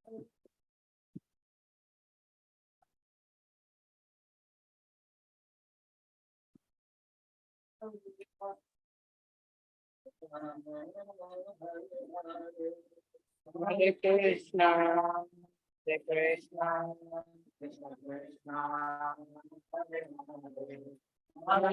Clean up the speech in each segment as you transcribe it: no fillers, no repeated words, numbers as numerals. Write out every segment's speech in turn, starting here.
Hare Krishna, Hare Krishna, Krishna Krishna, Hare Hare,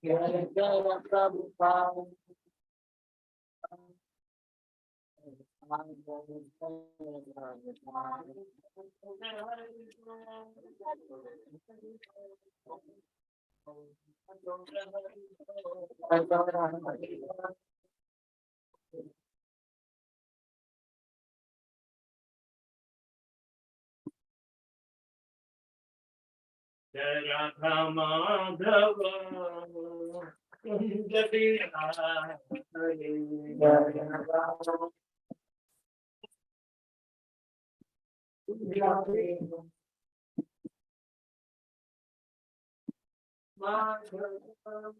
Hare Jaya Prabhupada. Jai Radha Madhava Kunja Vihara Jai Radha Kunja Vihara Madhava.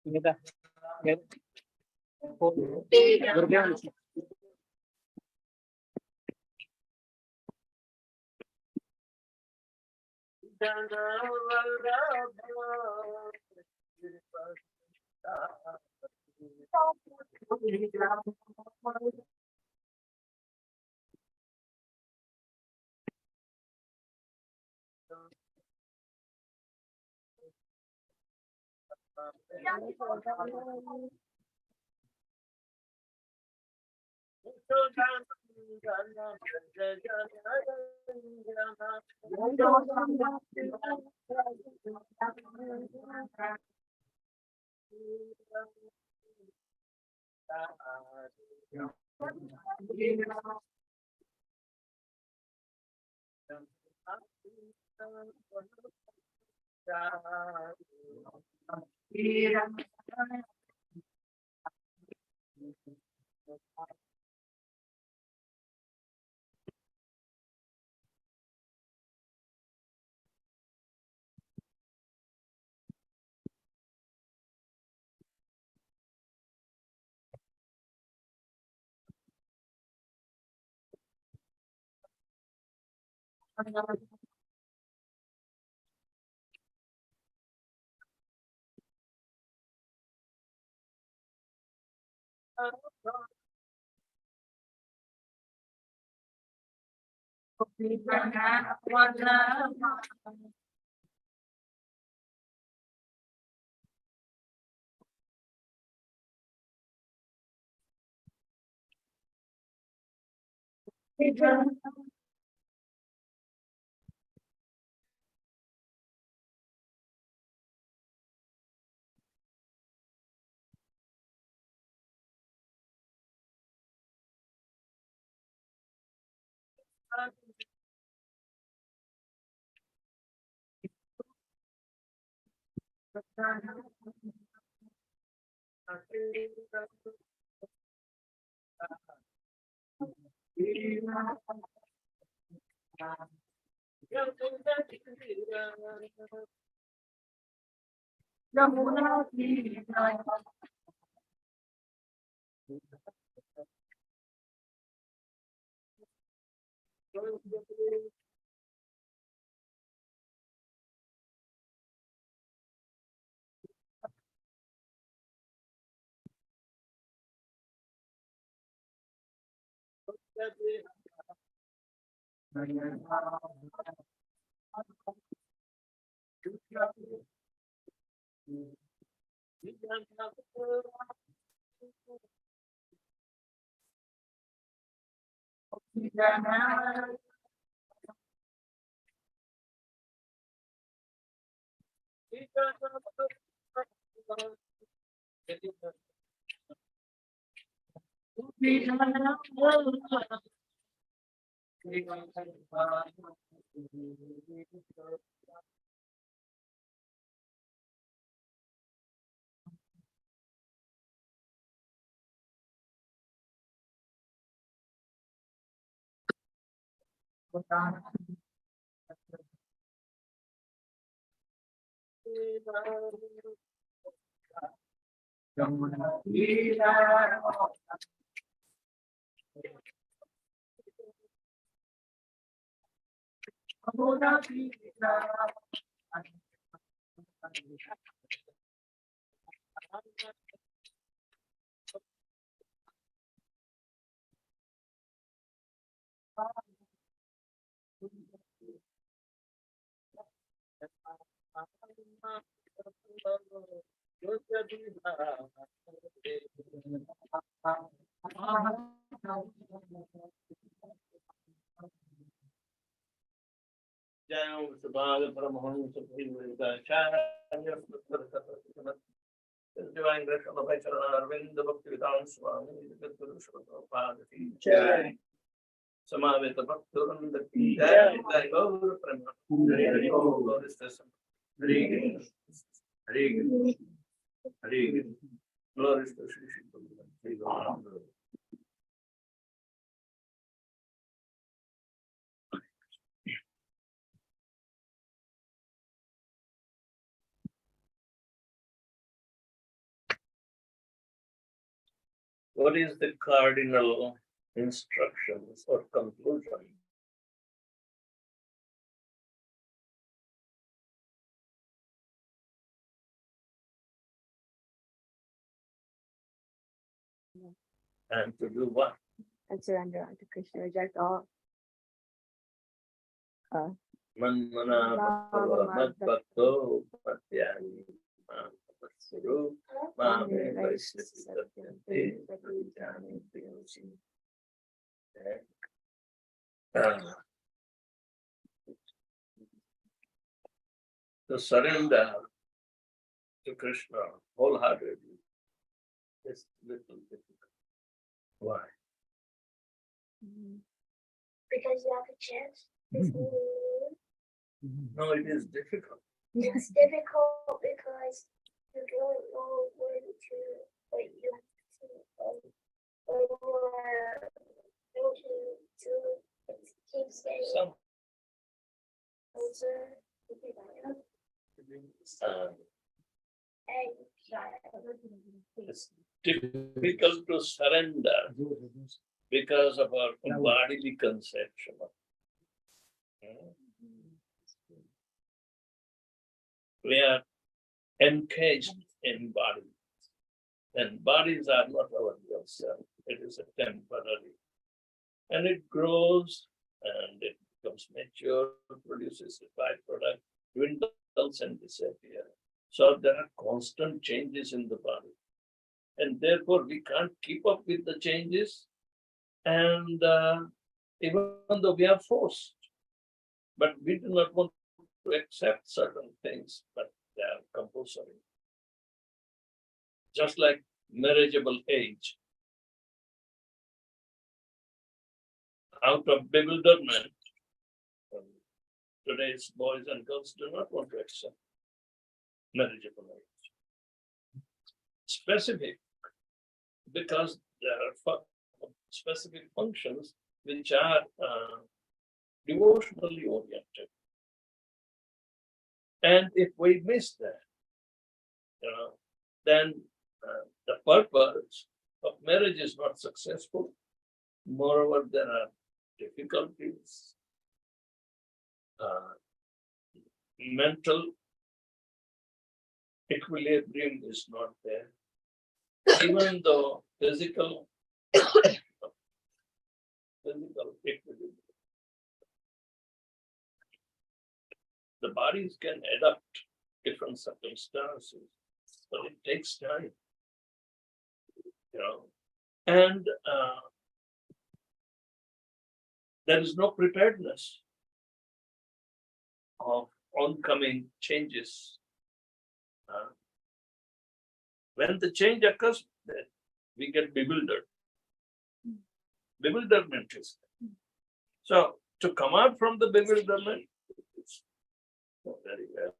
Kita get berjalan. Divine grace of the Arvind Bhakti Vedanta Swami, Guru Prabhupada ki Jai. Samaveta Bhakturanda ki Jai. Jai Gaur Prema. Hari Om Gaur Station. Hari Krishna. Hari Krishna. Hari Krishna. Glory to Shri Shri Gauranga. What is the cardinal instructions or conclusion? And to do what? And surrender unto Krishna, reject all. Manmana Mad Bhakto Patyani Suru Mame to surrender to Krishna wholeheartedly is little difficult. Why? Because you have a chance. No, it is difficult. It's difficult because you don't know where to, what you have to, or to keep getting Some closer. it's difficult to surrender because of our bodily conception. We are encaged in bodies, and bodies are not our real self. It is a temporary, and it grows and it becomes mature, produces a byproduct, dwindles and disappears. So there are constant changes in the body, and therefore we can't keep up with the changes. And even though we are forced, but we do not want to accept certain things, but they are compulsory. Just like marriageable age. Out of bewilderment, today's boys and girls do not want to accept marriageable age. Specific, because there are specific functions which are devotionally oriented. And if we miss that, then the purpose of marriage is not successful. Moreover, there are difficulties, mental equilibrium is not there. Even though physical equilibrium. The bodies can adapt different circumstances, but it takes time, and there is no preparedness of oncoming changes. When the change occurs, then we get bewildered. Bewilderment is there. So to come out from the bewilderment, it's not very well,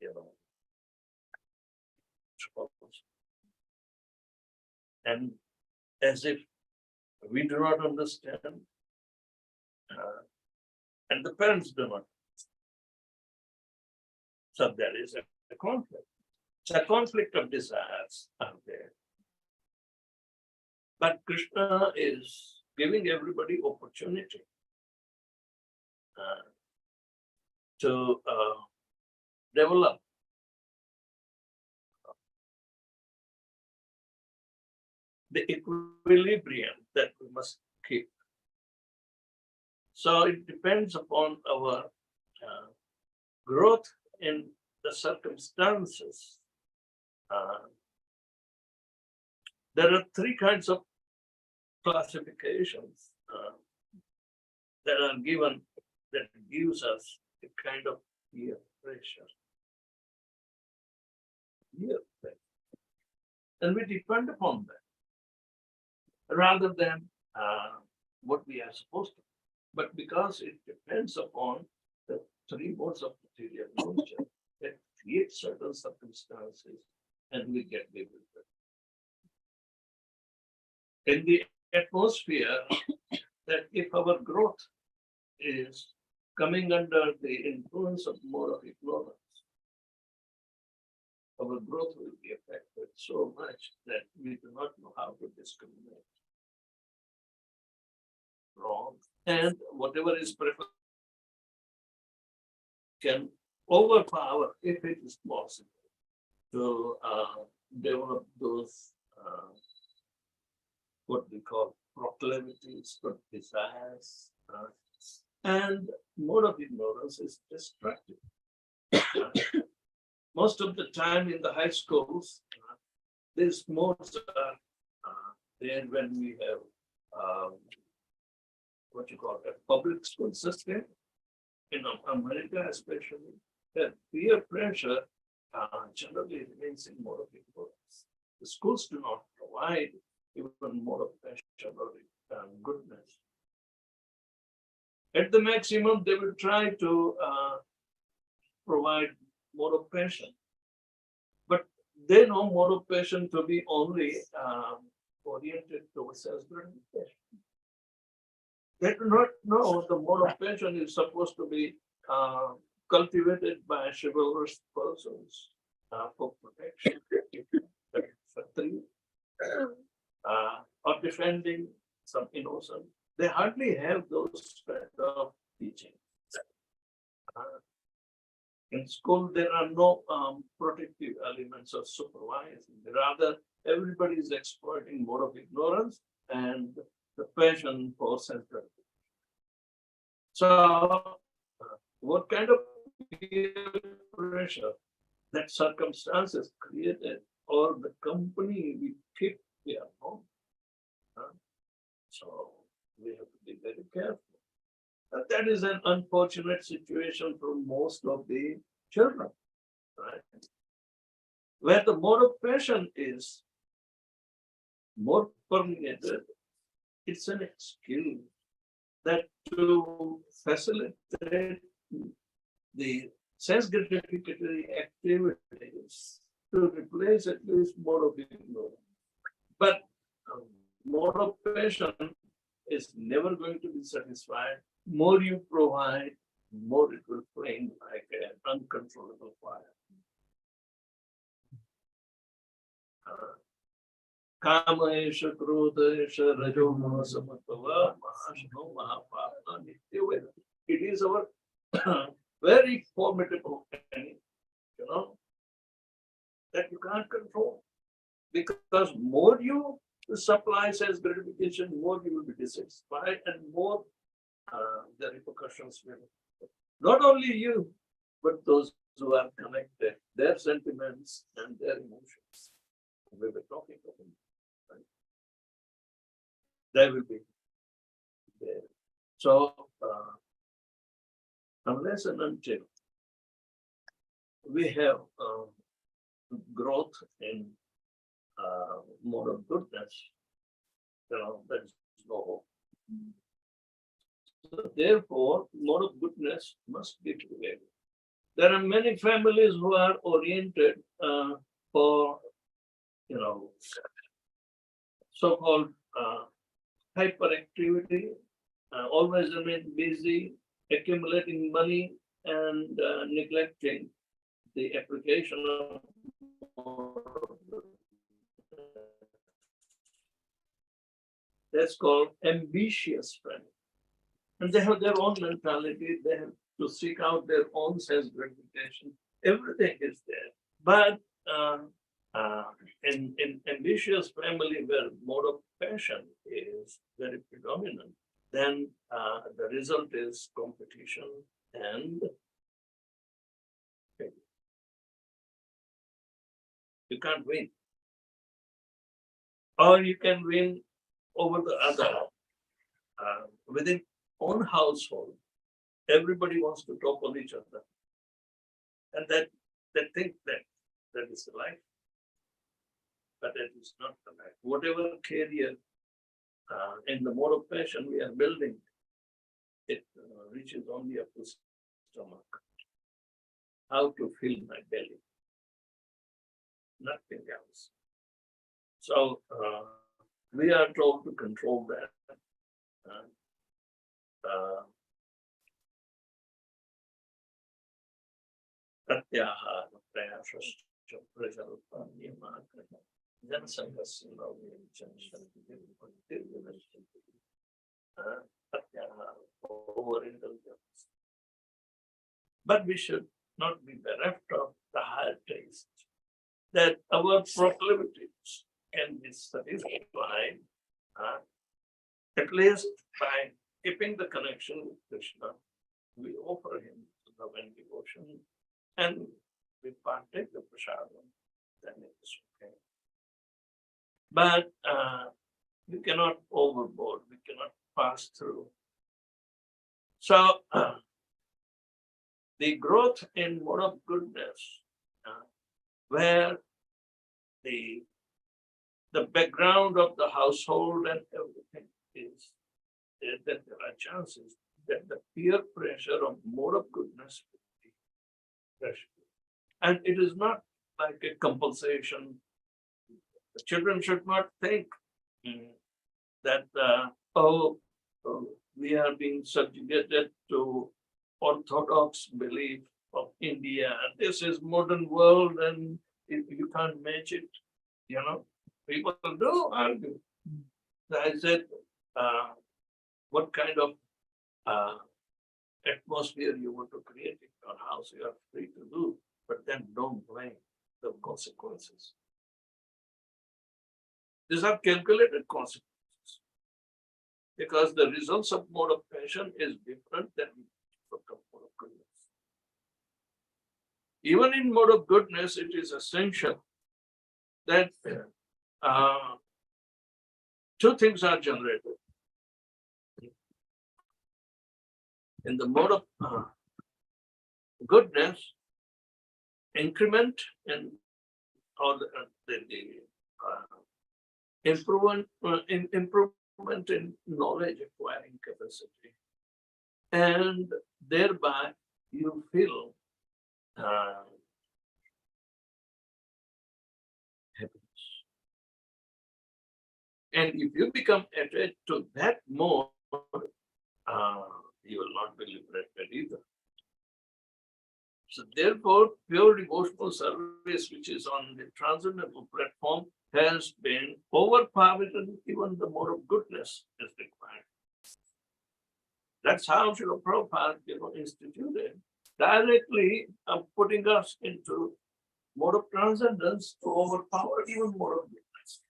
you know. And as if we do not understand, and the parents do not. So there is a conflict. It's a conflict of desires out there. But Krishna is giving everybody opportunity to develop the equilibrium that we must keep. So it depends upon our growth in the circumstances. There are three kinds of classifications that are given that gives us a kind of peer pressure. Peer pressure. And we depend upon that rather than what we are supposed to. But because it depends upon the three modes of material nature that create certain circumstances and we get bewildered. In the atmosphere, that if our growth is coming under the influence of more of ignorance, our growth will be affected so much that we do not know how to discriminate wrong. And whatever is preferred can overpower, if it is possible, to develop those what we call proclivities, or desires, and mode of ignorance is destructive. Most of the time in the high schools, these modes are there when we have what you call a public school system. In America, especially, that peer pressure generally remains in mode of ignorance. The schools do not provide even more of passion or goodness. At the maximum, they will try to provide more of passion. But they know more of passion to be only oriented towards self-gratification. They do not know the mode of passion is supposed to be cultivated by chivalrous persons for protection, for three. Or defending some innocent. They hardly have those kind of teaching. In school, there are no protective elements of supervising. Rather, everybody is exploiting more of ignorance and the passion for self-gratification. So, what kind of peer pressure that circumstances created or the company we keep, we are home. So we have to be very careful. And that is an unfortunate situation for most of the children, right? Where the mode of passion is more permeated, it's an skill that to facilitate the sense gratificatory activities to replace at least mode of ignorance. But mode of passion is never going to be satisfied. More you provide, more it will flame like an uncontrollable fire. Kamaesha, Krodesha, Rajoma, Samatava, Mahashno, Mahapapa, Nityaveda. It is our very formidable enemy, that you can't control. Because more you supply sense gratification, more you will be dissatisfied and more the repercussions will. Not only you, but those who are connected, their sentiments and their emotions. We were talking about them, right? They will be there. So, unless and until we have growth in more of goodness, there is no hope. So therefore, mode of goodness must be prevailed. There are many families who are oriented for, so-called hyperactivity, always remain busy, accumulating money, and neglecting the application of that's called ambitious friend. And they have their own mentality, they have to seek out their own sense gratification. Everything is there. But in ambitious family where mode of passion is very predominant, then the result is competition and failure. You can't win. Or you can win over the other. Within own household, everybody wants to topple each other. And they think that is the life. But that is not the life. Whatever career in the mode of passion we are building, it reaches only up to stomach. How to fill my belly. Nothing else. So we are told to control that. Pratyahara prayasascha prajalpa niyamakana janasangasya overindulgence. But we should not be bereft of the higher taste, that our proclivities can be satisfied at least by keeping the connection with Krishna. We offer him love and devotion, and we partake the prasadam, then it is okay. But we cannot overboard, we cannot pass through. So the growth in mode of goodness, where the background of the household and everything is that there are chances that the peer pressure of mode of goodness will be pressure. And it is not like a compulsion. The children should not think that, we are being subjugated to orthodox belief of India. This is modern world and you can't match it, People do argue. I said, what kind of atmosphere you want to create in your house, you are free to do, but then don't blame the consequences. These are calculated consequences because the results of mode of passion is different than mode of goodness. Even in mode of goodness, it is essential that two things are generated. In the mode of goodness, increment and or the improvement in knowledge acquiring capacity, and thereby you feel happiness. And if you become attached to that mode, you will not be liberated either. So therefore, pure devotional service, which is on the transcendental platform, has been overpowered, and even the mode of goodness is required. That's how Srila Prabhupada, instituted, directly putting us into mode of transcendence to overpower even mode of goodness.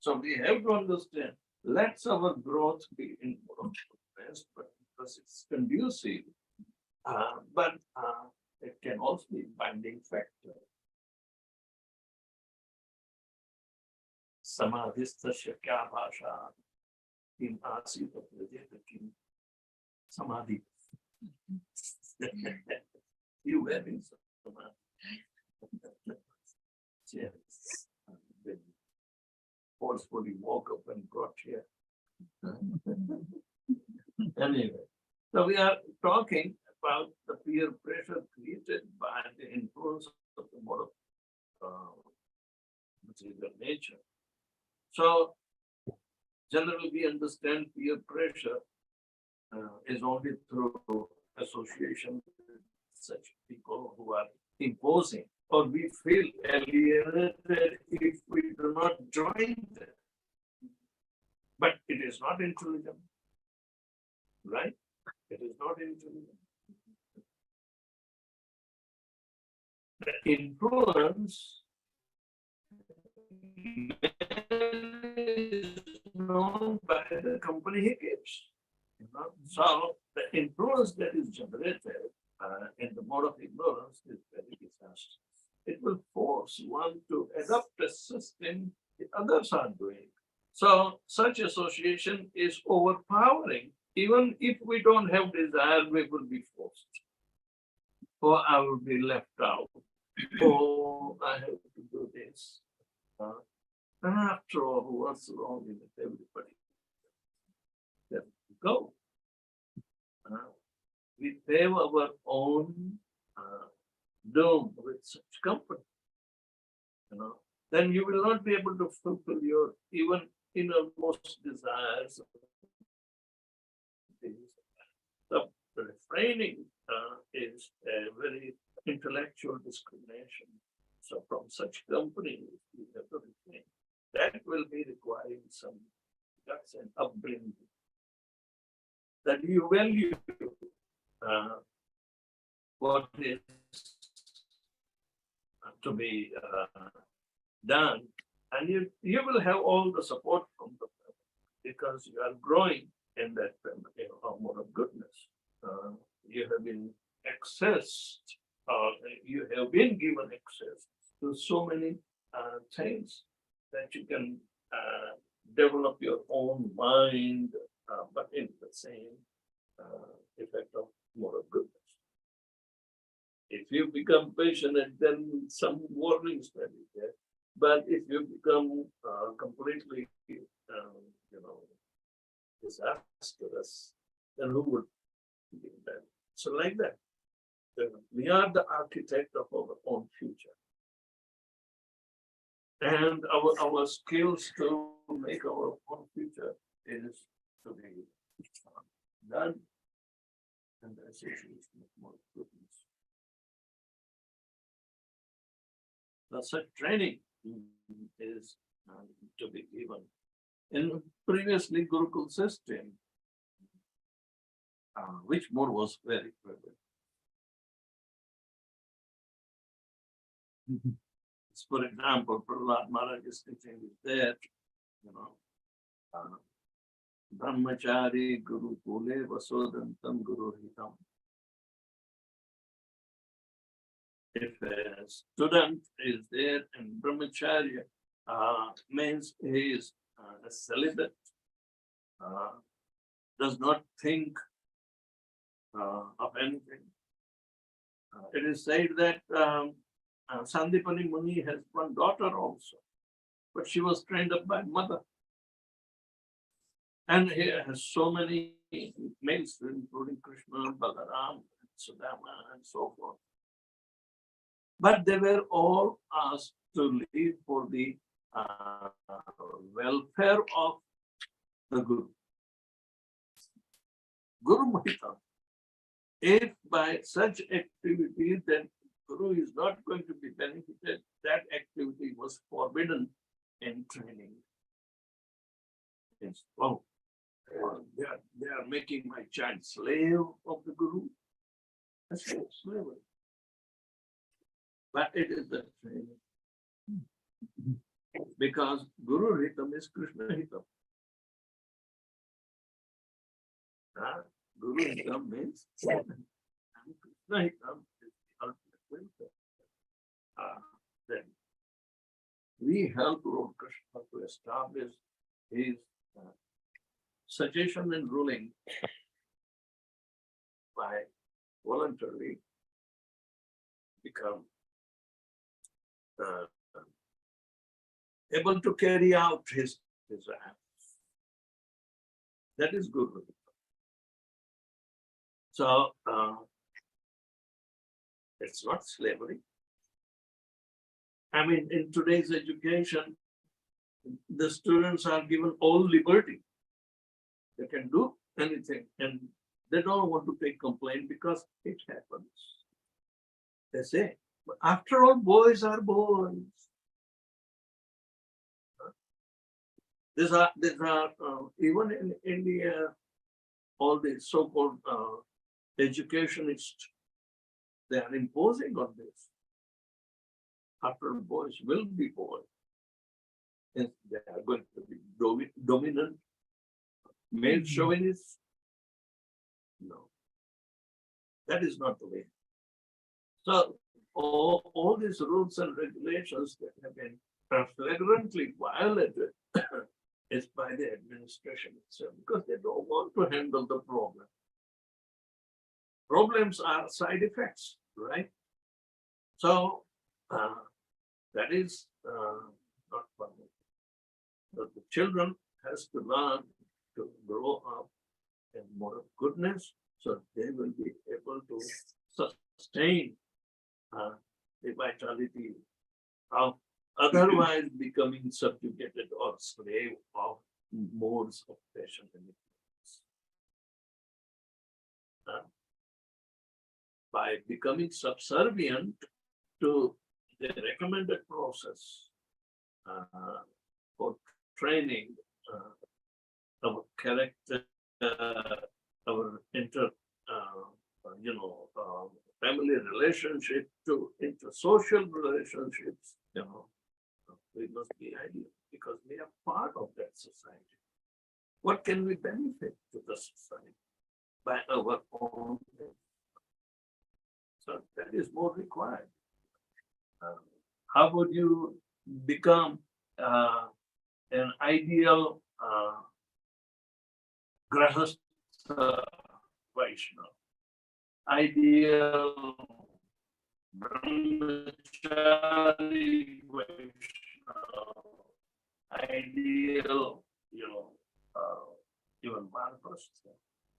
So we have to understand, let our growth be in mode of goodness, but because it's conducive, but it can also be binding factor. Samadhistasya kya bhasha kim asita pradeta kim samadhi. You were in samadhi. Yes. Forcefully woke up and brought here. Anyway, So we are talking about the peer pressure created by the influence of the mode of material nature. So generally we understand peer pressure is only through association with such people who are imposing, or we feel alienated if we do not join them. But it is not intelligent, right? It is not intelligent. The influence is known by the company he keeps. You know? So the influence that is generated in the mode of ignorance is very disastrous. It will force one to adopt a system the others are doing. So such association is overpowering. Even if we don't have desire, we will be forced. Or I will be left out. Oh, I have to do this. And after all, what's wrong with everybody? Let it go. We pave our own doom with such company. Then you will not be able to fulfill your even innermost desires. The refraining is a very intellectual discrimination. So from such companies, we have to refrain. That will be requiring some guts and upbringing. That you value what is to be done, and you will have all the support from the family because you are growing in that family of mode of goodness. You have been accessed, you have been given access to so many things that you can develop your own mind, but in the same effect of mode of goodness. If you become passionate, then some warnings may be there. But if you become completely, disastrous, then who would do that? So like that, we are the architect of our own future. And our skills to make our own future is to be done. And the association of more goodness. The such training is to be given. In previously Gurukul system, which mode was very prevalent. For example, Prahlad Maharaj's teaching is there, Brahmachari Guru Kule Vasodantam Guru Hitam. If a student is there and Brahmacharya means he is a celibate, does not think of anything. It is said that Sandipani Muni has one daughter also, but she was trained up by mother. And he has so many males, including Krishna, Balaram, Sudama, and so forth. But they were all asked to live for the welfare of the Guru. Guru Mahita. If by such activity that Guru is not going to be benefited, that activity was forbidden in training. Yes. Oh, they are making my child slave of the Guru. That's not slavery. But it is the training. Because Guru Hitam is Krishna Hitam. Guru Hitam means and Krishna Hitam is the ultimate welfare. Then we help Lord Krishna to establish his suggestion and ruling by voluntarily become able to carry out his desires. That is Guru. So it's not slavery. I mean, in today's education, the students are given all liberty. They can do anything, and they don't want to take complaint because it happens. They say, but after all, boys are boys. These are even in India, all the so-called educationists, they are imposing on this. After all, boys will be boys. And they are going to be dominant, male chauvinists. No, that is not the way. So all these rules and regulations that have been flagrantly violated is by the administration itself, because they don't want to handle the problem. Problems are side effects, right? So that is not fun. But the children has to learn to grow up in more goodness, so they will be able to sustain the vitality of otherwise becoming subjugated or slave of modes of passion and ignorance. By becoming subservient to the recommended process for training our character, our family relationship to intersocial relationships, we must be ideal because we are part of that society. What can we benefit to the society by our own? So that is more required. How would you become an ideal Grahastha Vaishnava, ideal Brahmachari Vaishnava, ideal, even Manapasta,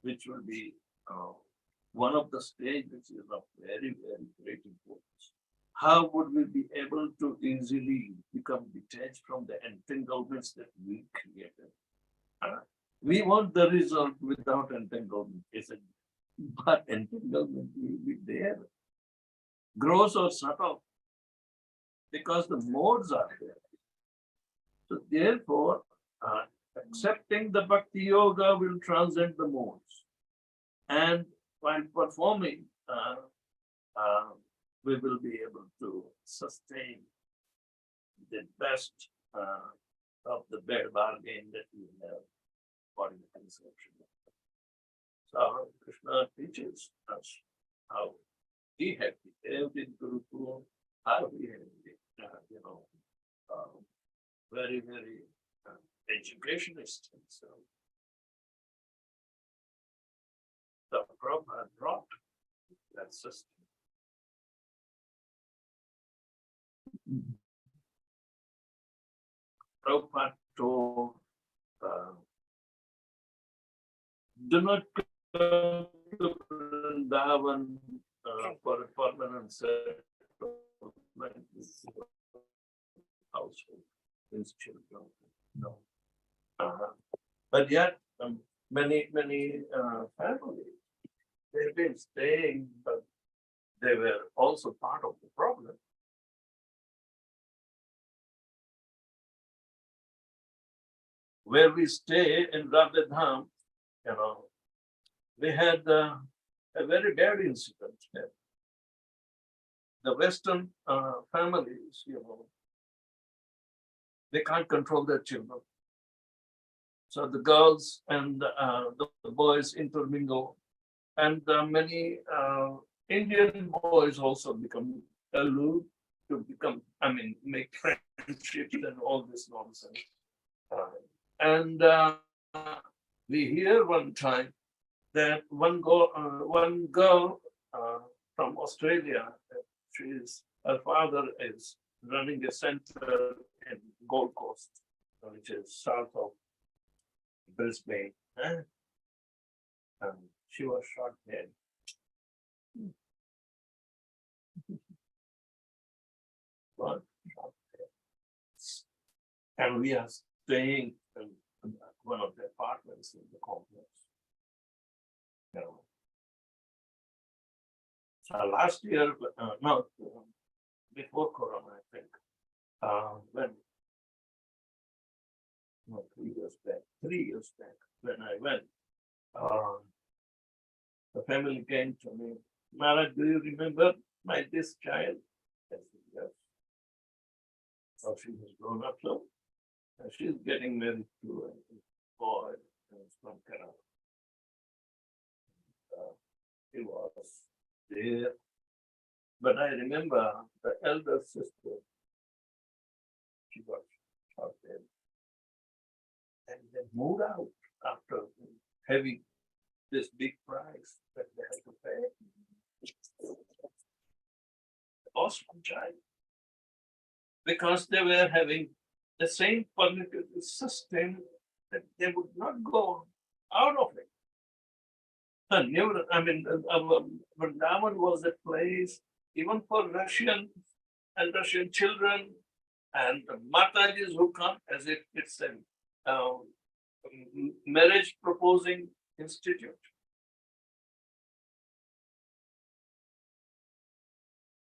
which will be one of the stages is of very, very great importance. How would we be able to easily become detached from the entanglements that we created? We want the result without entanglement, isn't it? But entanglement will be there, gross or subtle, because the modes are there. So therefore, accepting the bhakti yoga will transcend the modes. And while performing, we will be able to sustain the best of the bad bargain that we have for the conception. So Krishna teaches us how he had behaved in Gurukul, how he had, very, very educationist himself. The Prabhupada brought that system. Prabhupada told, do not come to Vrindavan for a permanent settlement household, his children. No. But yet, many families, they've been staying, but they were also part of the problem. Where we stay in Radhadham, we had a very bad incident here. The Western families, they can't control their children. So the girls and the boys intermingle, and many Indian boys also become allude to make friendships and all this nonsense. And we hear one time that one girl from Australia, her father is running a center in Gold Coast, which is south of Brisbane. And she was shot dead But, and we are staying in one of the apartments in the complex. You know. So last year, no, before Corona, I think, when, no, 3 years back, when I went, the family came to me, Mara, do you remember this child? I said, yes. So she has grown up, so she's getting married to a boy from Canada. He was there. But I remember the elder sister, she was shot dead. And they moved out after having this big price that they had to pay. Awesome child. Because they were having the same political system that they would not go out of it. And never, I mean, Vrindavan was a place even for Russian and Russian children and the Matajis who come as if it's a marriage proposing institute.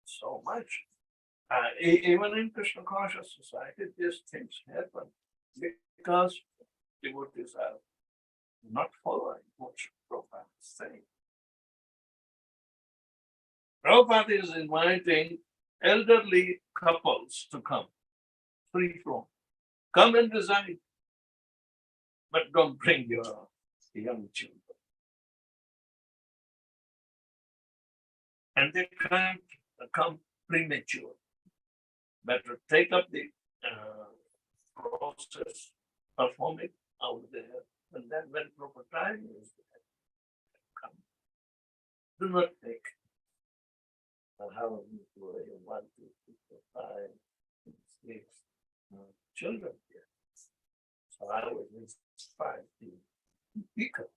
So much. Even in Krishna conscious society, these things happen because devotees are not following what Prabhupada is saying. Prabhupada is inviting elderly couples to come, free from. Come and reside, but don't bring your young children. And they can't come premature. Better take up the process, perform it out there, and then when proper time is there, come. Do not take how many 1, 2, 3, 4, 5, 6 children here. So I was inspired to pick up.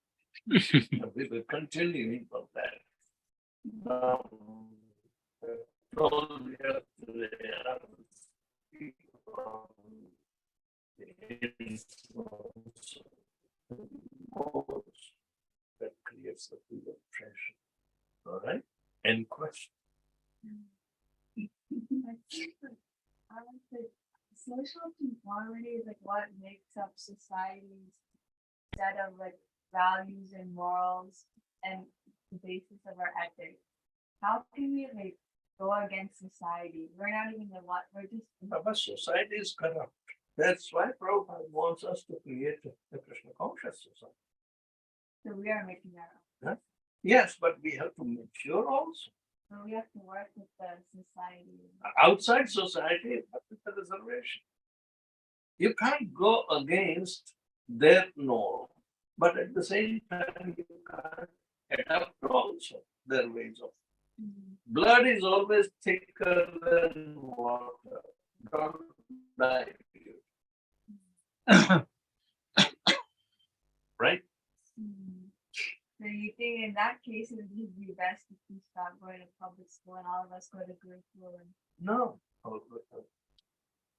And we will continue from that. Told yesterday, I was that creates a feel of pressure. All right? Any question? I would say social conformity is like what makes up society's set of like values and morals and the basis of our ethics. How can we like go against society? We're not even the what we're just But society is corrupt. That's why Prabhupada wants us to create a Krishna conscious society. so we are making our own. Yes, but we have to mature also. So we have to work with the society. Outside society, but with the reservation. You can't go against their norm, but at the same time, you can't adapt also their ways of. Blood is always thicker than water. Don't die. Right? So you think in that case it would be best if we start going to public school and all of us go to grade school and No.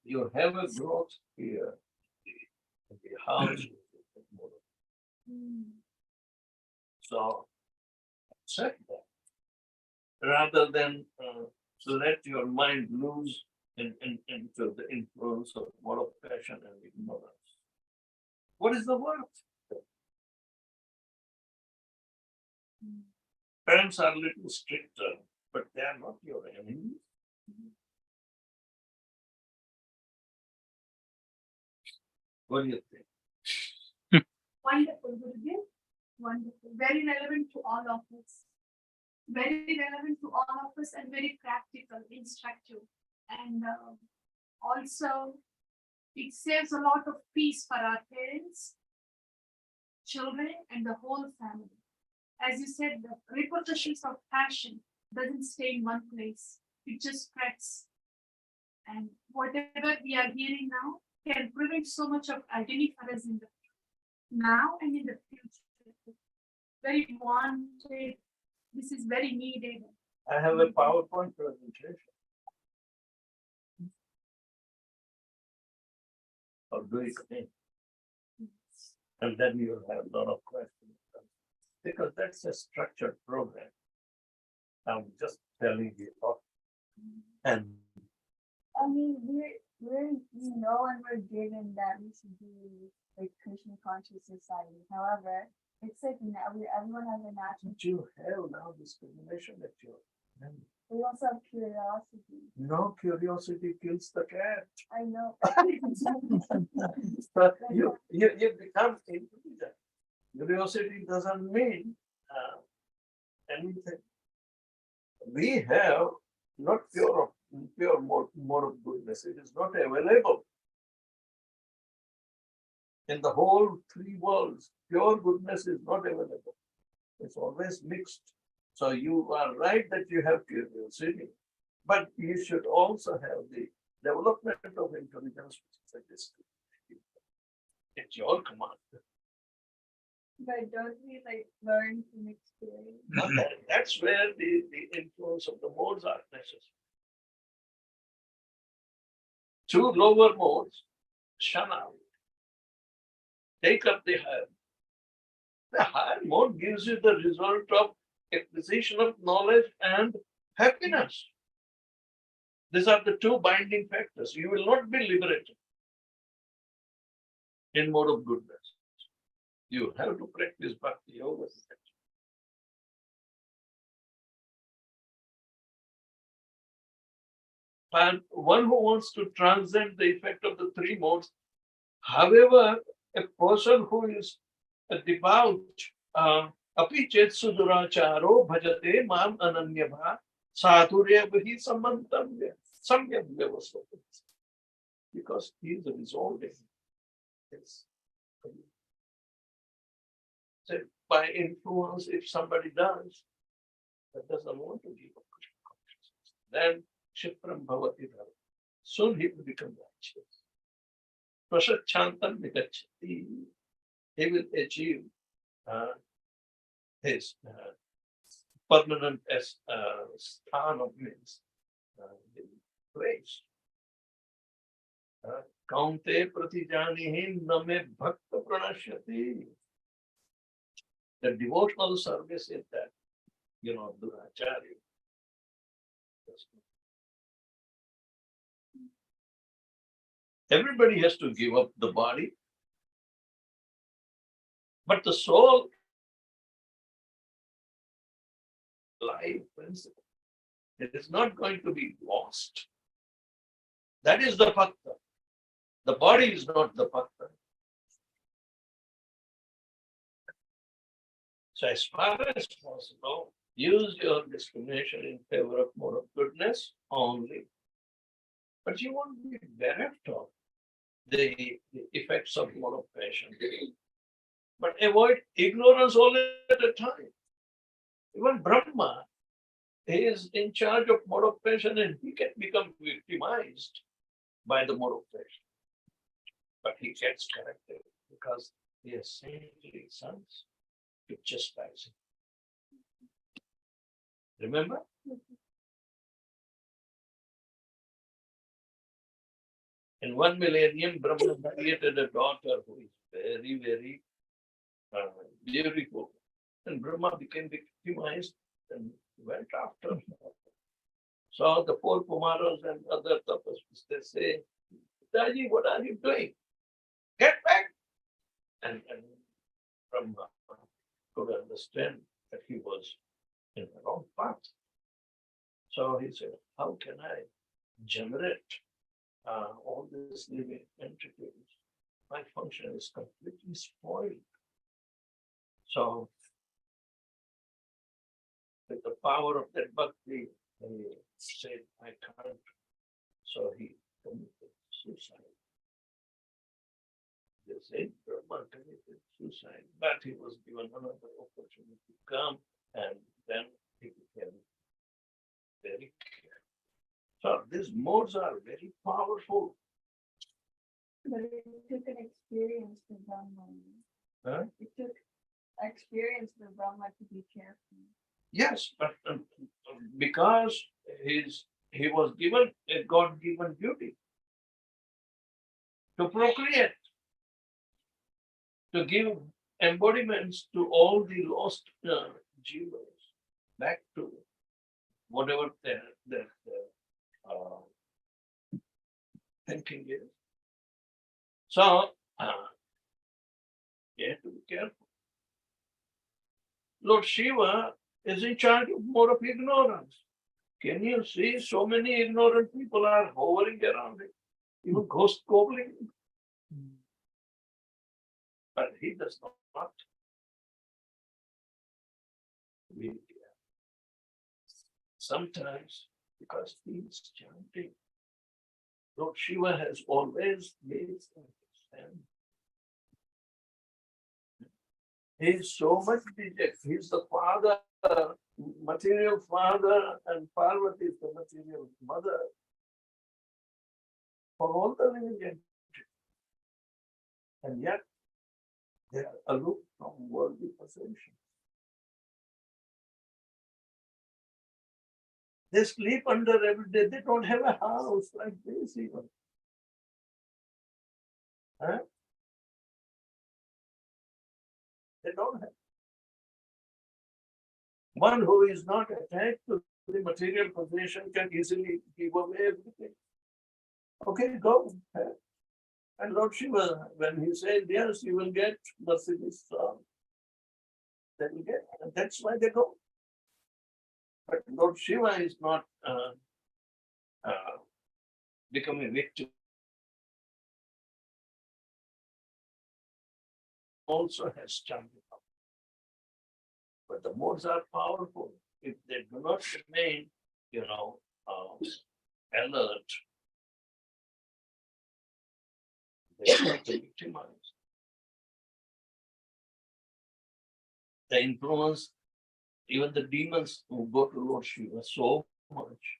You have a growth here in the house. So accept that. Rather than let your mind lose into the influence of moral passion and ignorance. What is the worth? Parents are a little stricter, but they are not your enemies. What do you think? Wonderful, Guruji. Wonderful. Very relevant to all of us. Very relevant to all of us and very practical, instructive. And also, it saves a lot of peace for our parents, children, and the whole family. As you said, the repercussions of passion doesn't stay in one place. It just spreads. And whatever we are hearing now can prevent so much of agony for us in the now and in the future. Very wanted this is very needed. I have a PowerPoint presentation. Or do it again. And then you'll have a lot of questions. Because that's a structured program. I'm just telling you. And I mean, we know and we're given that we should be like Krishna conscious society. However, it's like everyone has a natural. but you have now discrimination at your end. We also have curiosity. No, curiosity kills the cat. I know. But you become intelligent. Curiosity doesn't mean anything. We have not pure mode of goodness. It is not available. In the whole three worlds, pure goodness is not available. It's always mixed. So you are right that you have curiosity, but you should also have the development of intelligence, which is a discipline. It's your command. But don't we like learn from experience? Not that- That's where the influence of the modes are necessary. Two lower modes, shun out. Take up the higher. The higher mode gives you the result of acquisition of knowledge and happiness. These are the two binding factors. You will not be liberated in mode of goodness. You have to practice bhakti yoga. And one who wants to transcend the effect of the three modes, however, a person who is a devout, api chet suduracharo bhajate mam ananyabha sadhurya vahi samantavya samyak vyavasvata. Because he is resolving this. So by influence, if somebody does, that doesn't want to give up Krishna consciousness, then Shipram Bhavati Bhava. Soon he will become righteous. Prasachantam Vigachati. He will achieve his permanent sthan of means place. Kaunte pratijanihi name bhakta pranashyati. The devotional service is that, Duracharya. Everybody has to give up the body, but the soul, life principle, it is not going to be lost. That is the bhakta. The body is not the bhakta. So as far as possible, use your discrimination in favor of mode of goodness only. But you won't be bereft of the effects of mode of passion. But avoid ignorance all at a time. Even Brahma is in charge of mode of passion and he can become victimized by the mode of passion. But he gets corrected because he has saintly sons to chastise him. Remember? In 1 millennium, Brahma created a daughter who is very, very beautiful. And Brahma became victimized and went after her. So the four Kumaras and other tapasvis, they say, Daji, what are you doing? Get back! And Brahma could understand that he was in the wrong path. So he said, how can I generate all these living entities? My function is completely spoiled. So, with the power of that bhakti, he said, I can't. So he committed suicide. They said Brahma committed suicide, but he was given another opportunity to come, and then he became very careful. So these modes are very powerful. But it took an experience for Brahma. Huh? It took experience for Brahma to be careful. Yes, but because he was given a God-given duty to procreate, to give embodiments to all the lost jivas back to whatever their uh, thinking is. So, you have to be careful. Lord Shiva is in charge of more of ignorance. Can you see so many ignorant people are hovering around it, even ghost gobbling? But he does not. We, sometimes, because he is chanting, Lord Shiva has always made understand. He is so much dejected. He is the father, material father, and Parvati is the material mother for all the living entities. And yet, they are aloof from worldly possessions. They sleep under every day. They don't have a house like this even. Huh? They don't have. One who is not attached to the material possession can easily give away everything. Okay, go. Huh? And Lord Shiva, when he said, yes, you will get Mercedes, they will get. And that's why they go. But Lord Shiva is not becoming a victim. Also has standing up. But the modes are powerful. If they do not remain, alert, they are victimized. They influence even the demons who go to Lord Shiva so much.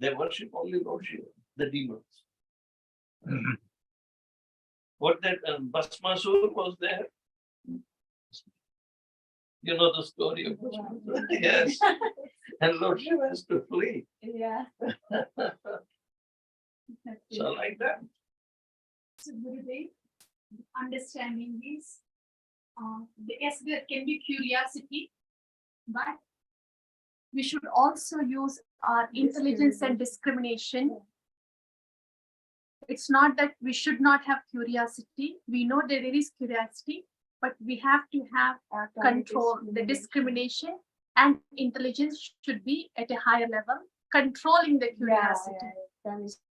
They worship only Lord Shiva, the demons. What that Bhasmasur was there? You know the story of Bhasmasur? Yes. And Lord Shiva has to flee. Yeah. So like that. So Gurudev, understanding this, yes, there can be curiosity, but we should also use our intelligence and discrimination. It's not that we should not have curiosity. We know that there is curiosity, but we have to have control. The discrimination and intelligence should be at a higher level, controlling the curiosity.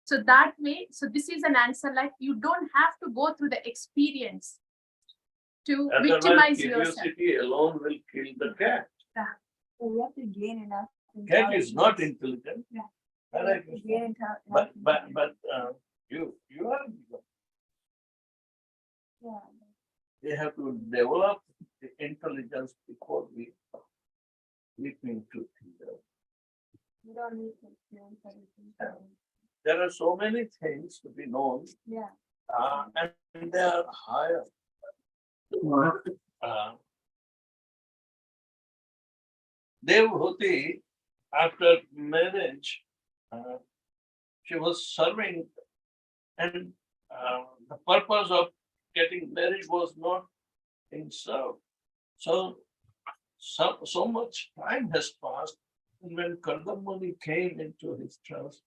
So that way, so this is an answer like you don't have to go through the experience to Otherwise, victimize yourself. curiosity alone will kill the cat. So you have to gain enough. Cat is not intelligent. Yeah. Correct. But you are. Yeah. They have to develop the intelligence before we need to. You don't need to experience everything. There are so many things to be known, Yeah. and they are higher. Devhuti, after marriage, she was serving, and the purpose of getting married was not in serve. So much time has passed, and when Kardamani came into his trust,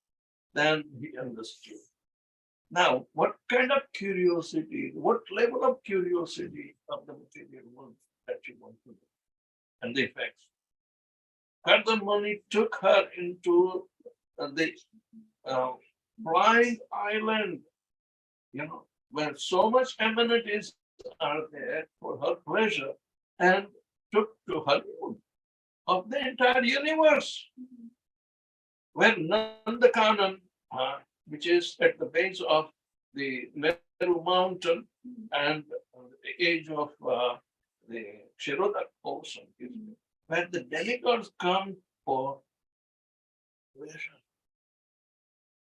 then he understood. Now, what kind of curiosity, what level of curiosity of the material world that you want to do, and the effects? Kardamani took her into the blind island, where so much amenities are there for her pleasure, and took to honeymoon of the entire universe, where Nandakanan, which is at the base of the Meru mountain and the edge of the Kshirodak ocean, where the demigods come for pleasure,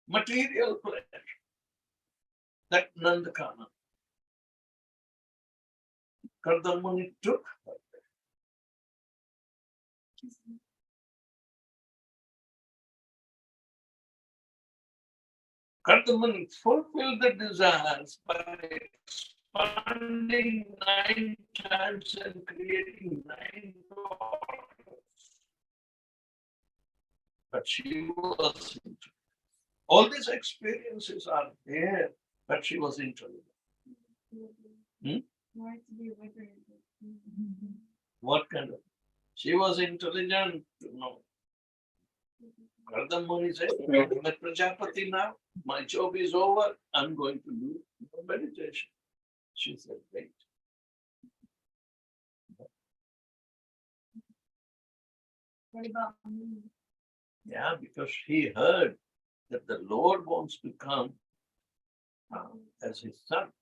material pleasure, that Nandakana. Kardamani took her. Kardaman fulfilled the desires by expanding 9 times and creating 9 daughters. But she was, all these experiences are there, but she was intelligent. Wanted to be liberated. What kind of? She was intelligent to know. Kardamani said, I'm a Prajapati now. My job is over. I'm going to do meditation. She said, wait. What about me? Yeah, because he heard that the Lord wants to come as his son.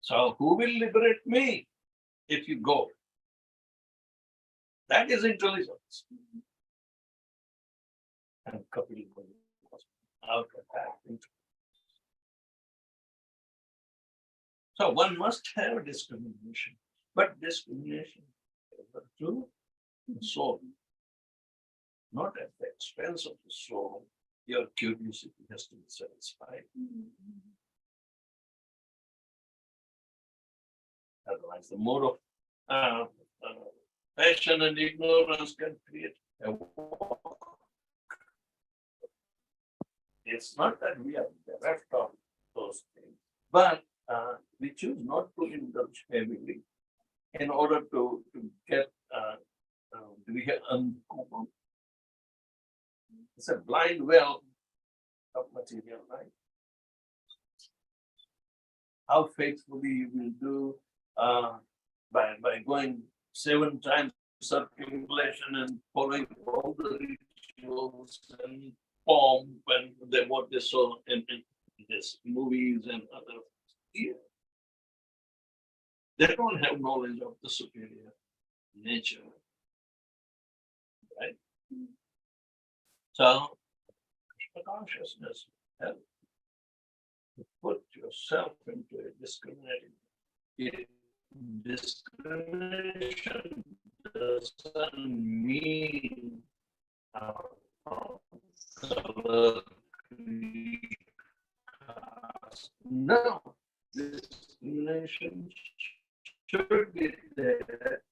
So who will liberate me if you go? That is intelligence. And Kapil was out of that intelligence. So one must have discrimination, but discrimination is to the soul, not at the expense of the soul. Your curiosity has to be satisfied. Otherwise, the more of passion and ignorance can create a war. It's not that we are bereft of those things, but we choose not to indulge heavily in order to get it's a blind well of material, right? How faithfully you will do by going 7 times circumambulation and following all the rituals and pomp and what they saw in these movies and other. Yeah. They don't have knowledge of the superior nature, right? So, consciousness helps to put yourself into a discriminating. Discrimination doesn't mean color, creed, caste. No, discrimination should be there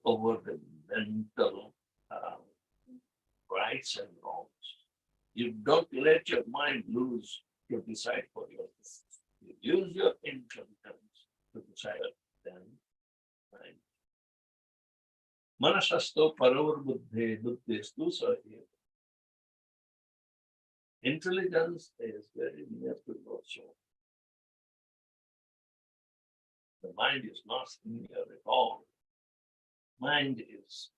over the mental rights and wrongs. You don't let your mind loose to decide for yourself. You use your intelligence to decide then. Right? Manasasto paravar buddhe buddhistu sahi. Intelligence is very near to your soul. The mind is not near at all. Mind is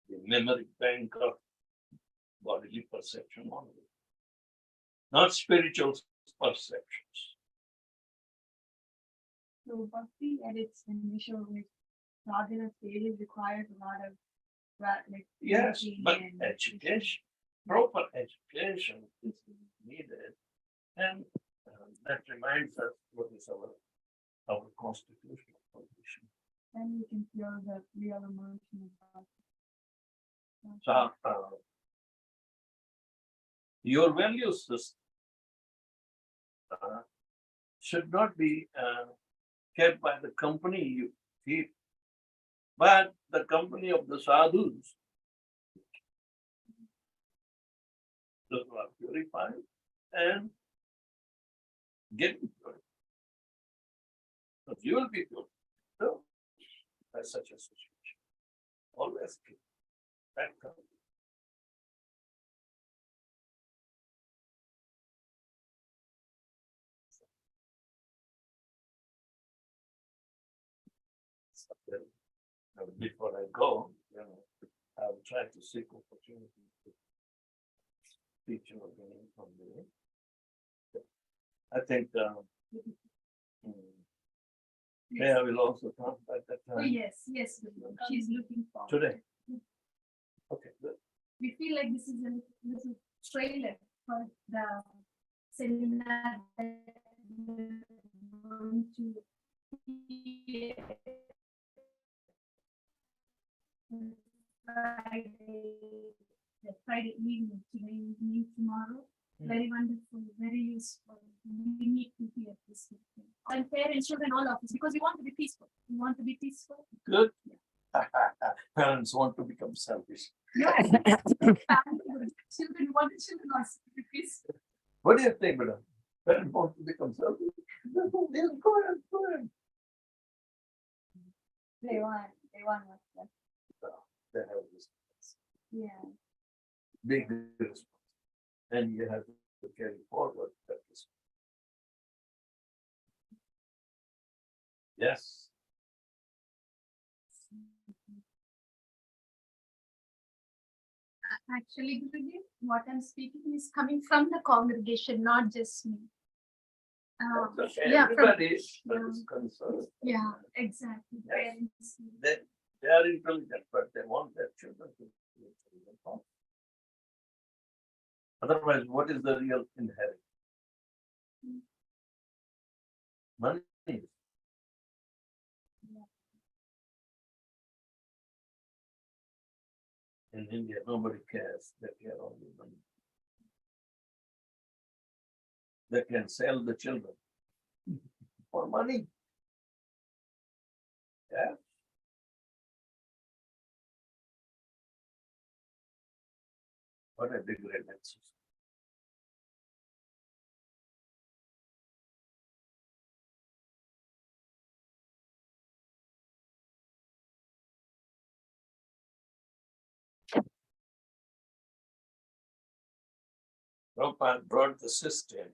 the memory bank of bodily perception only, not spiritual perceptions. So bhakti at its initial sadhana stage requires a lot of Yes, thinking but and education, proper education is needed, and that reminds us what is our constitutional position. then we can feel the real emotion of So, your value system should not be kept by the company you keep, but the company of the sadhus. Those who are purified and getting purified. But you will be purified so, by such a situation. Always keep that company. Before I go, I will try to seek opportunity to teach you again from there. I think Kaya will also come at that Oh, time. yes, she's looking for. Today. Okay, good. We feel like this is a trailer for the seminar that we're going to hear Friday, the Friday evening, today evening, tomorrow. Very wonderful, very useful. We need to hear this. And parents, children, all of us, because we want to be peaceful. We want to be peaceful. Good. Parents want to become selfish. Yes. Children, we want the children also to be peaceful. What do you think, madam? Parents want to become selfish? Yes, go ahead, go ahead. They want what's best. They have this Yeah. big response. And you have to carry forward that response. Yes. Actually, Guruji, what I'm speaking is coming from the congregation, not just me. That's okay. Yeah, from- Everybody is concerned. Yeah, exactly. Yes. Parents. They are intelligent, but they want their children to be intelligent also. Otherwise, what is the real inheritance? Money. In India, nobody cares. They care only money. They can sell the children for money. Yeah. What a degraded society. Prabhupada brought the system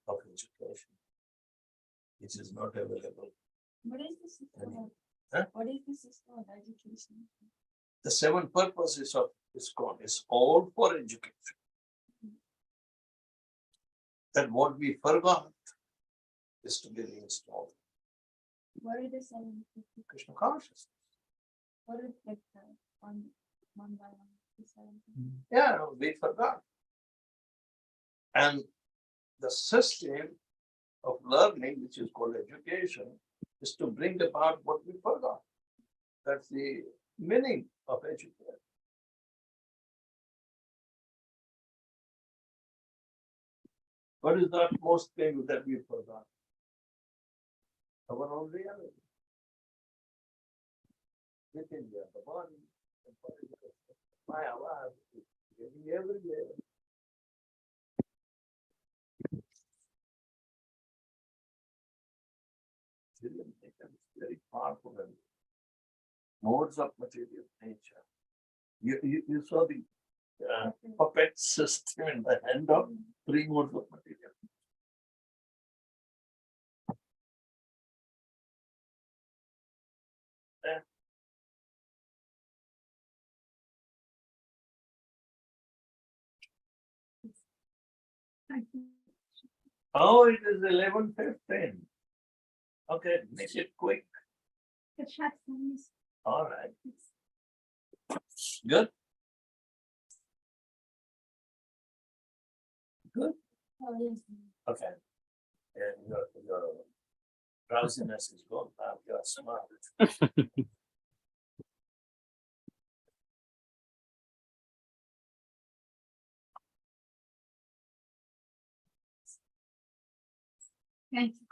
of education, which is not available. What is the system of, Huh? what is the system of education? The 7 purposes of ISKCON is all for education. That what we forgot is to be reinstalled. What are the 7? Krishna consciousness. What is like the one by one? The 7? Yeah, we forgot. And the system of learning, which is called education, is to bring about what we forgot. That's the meaning of education. What is the most thing that we forgot? Our own reality. Within the body, the body, my life is getting everywhere. Children become very powerful and modes of material nature. You saw the puppet system in the hand of 3 modes of material. Oh, it is 11:15. Okay, make it quick. All right. Good. Good. Oh, yes. Okay. And your drowsiness is gone now. You are smart. Thank you.